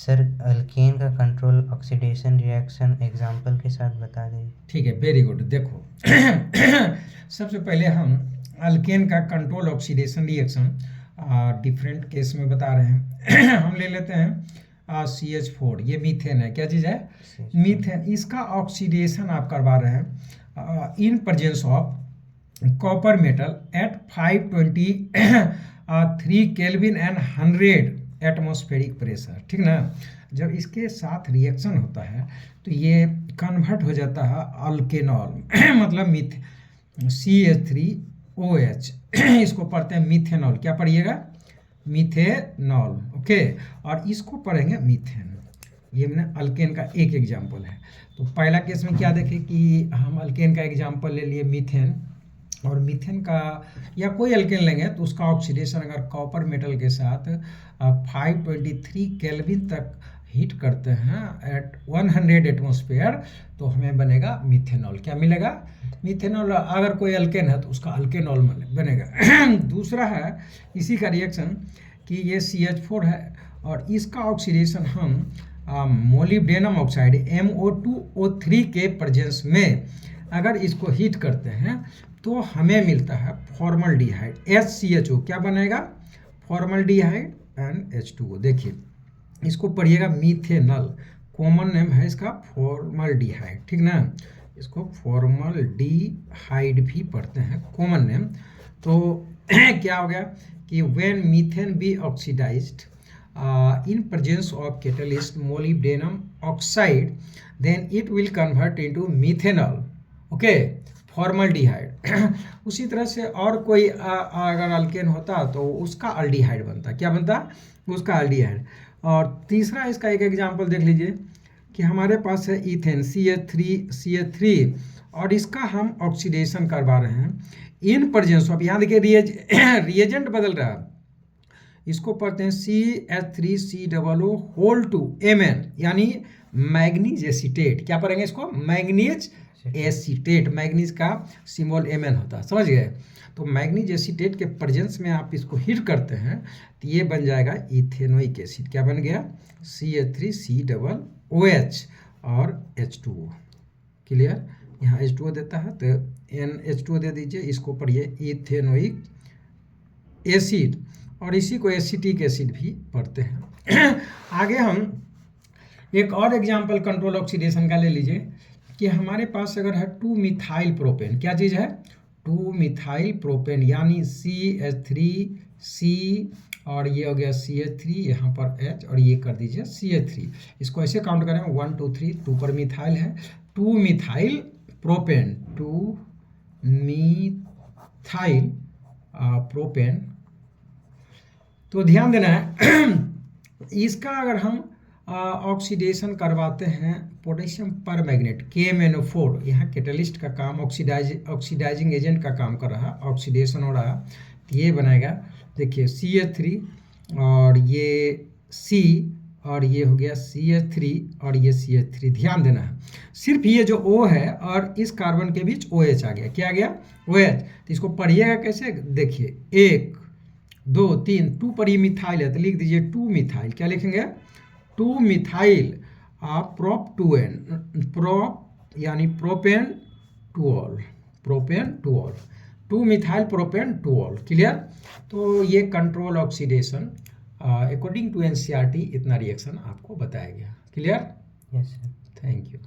Sir alkane का control oxidation reaction example के साथ बता दें। ठीक है, वेरी गुड। देखो सबसे पहले हम अल्केन का control oxidation reaction different case में बता रहे हैं। हम ले लेते हैं CH4, ये मीथेन है। क्या चीज़ है? मीथेन। इसका ऑक्सीडेशन आप करवा रहे हैं in presence of copper metal at 523 kelvin and 100 atmospheric pressure. ठीक ना? जब इसके साथ रिएक्शन होता है तो ये कन्वर्ट हो जाता है अल्केनॉल मतलब मिथ CH3OH इसको पढ़ते हैं मिथेनॉल। क्या पढ़िएगा? मिथेनॉल। ओके, और इसको पढ़ेंगे मीथेन। ये मैंने अल्केन का एक एग्जाम्पल है। तो पहला केस में क्या देखें कि हम अल्केन का एग्जाम्पल ले लिए मीथेन, और मीथेन का या कोई अल्केन लेंगे तो उसका ऑक्सीडेशन अगर कॉपर मेटल के साथ 523 केल्विन तक हीट करते हैं एट 100 एटमॉस्फेयर तो हमें बनेगा मिथेनॉल। क्या मिलेगा? मिथेनॉल। अगर कोई अल्केन है तो उसका अल्केनॉल बनेगा। दूसरा है इसी का रिएक्शन कि ये CH4 है और इसका ऑक्सीडेशन हम मोलिब्डेनम ऑक्साइड MO2O3 के प्रेजेंस में अगर इसको हीट करते हैं तो हमें मिलता है फॉर्मल्डिहाइड HCHO। क्या बनेगा? Formaldehyde and H2O। देखिए इसको पढ़िएगा मीथेनॉल, कॉमन नेम है इसका फॉर्मल्डिहाइड। ठीक ना? इसको फॉर्मल्डिहाइड भी पढ़ते हैं, कॉमन नेम। तो क्या हो गया कि when methane be oxidized in presence of catalyst molybdenum oxide then it will convert into methanol. okay, formaldehyde. उसी तरह से और कोई अगर अल्केन होता तो उसका अल्डिहाइड बनता। क्या बनता? उसका अल्डिहाइड। और तीसरा इसका एक एग्जांपल देख लीजिए कि हमारे पास है इथेन CH3 और इसका हम ऑक्सीडेशन करवा रहे हैं इन प्रेजेंस ऑफ, यहाँ देखिए रिएजेंट बदल रहा है। इसको पढ़ते हैं CH3COO2Mn यानी मैग्नीज एसीटेट। क्या पढ़ेंगे इसको? Manganese acetate. मैग्नीज का सिंबल Mn होता है, समझ गए? तो मैग्नीज एसीटेट के प्रेजेंस में आप इसको हीट करते हैं तो ये बन जाएगा इथेनोइक एसिड। क्या बन गया? CH3COOH और H2O। क्लियर? यहाँ H2O देता है तो NH2O दे दीजिए। इसको पढ़िए इथेनोइक एसिड, और इसी को एसिटिक एसिड भी पढ़ते हैं। आगे हम एक और एग्जांपल कंट्रोल ऑक्सीडेशन का ले लीजिए कि हमारे पास अगर है 2 मिथाइल प्रोपेन। क्या चीज़ है? 2 मिथाइल प्रोपेन यानी CH3C और ये हो गया CH3, यहाँ पर H और ये कर दीजिए CH3। इसको ऐसे काउंट करें 1 2 3, 2 पर मिथाइल है। 2 मिथाइल प्रोपेन, 2 मिथाइल प्रोपेन। तो ध्यान देना है इसका अगर हम ऑक्सीडेशन करवाते हैं पोटेशियम पर मैग्नेट KMnO4, यहाँ कैटलिस्ट का काम ऑक्सीडाइजिंग एजेंट का काम कर रहा है, ऑक्सीडेशन हो रहा है, तो ये बनाएगा। देखिए CH3 और ये C और ये हो गया CH3 और ये CH3। ध्यान देना है सिर्फ ये जो O है और इस कार्बन के बीच OH आ गया। क्या आ गया? OH। तो इसको पढ़िएगा कैसे? देखिए 1 2 3, 2 पर ये मिथाइल है तो लिख दीजिए 2 मिथाइल। क्या लिखेंगे? 2 मिथाइल प्रोप 2N, प्रोप यानी propane two ol, propane two ol, 2 methyl propane two ol. Clear? तो ये control oxidation according to NCERT इतना रिएक्शन आपको बताया गया। Clear? Yes sir. Thank you.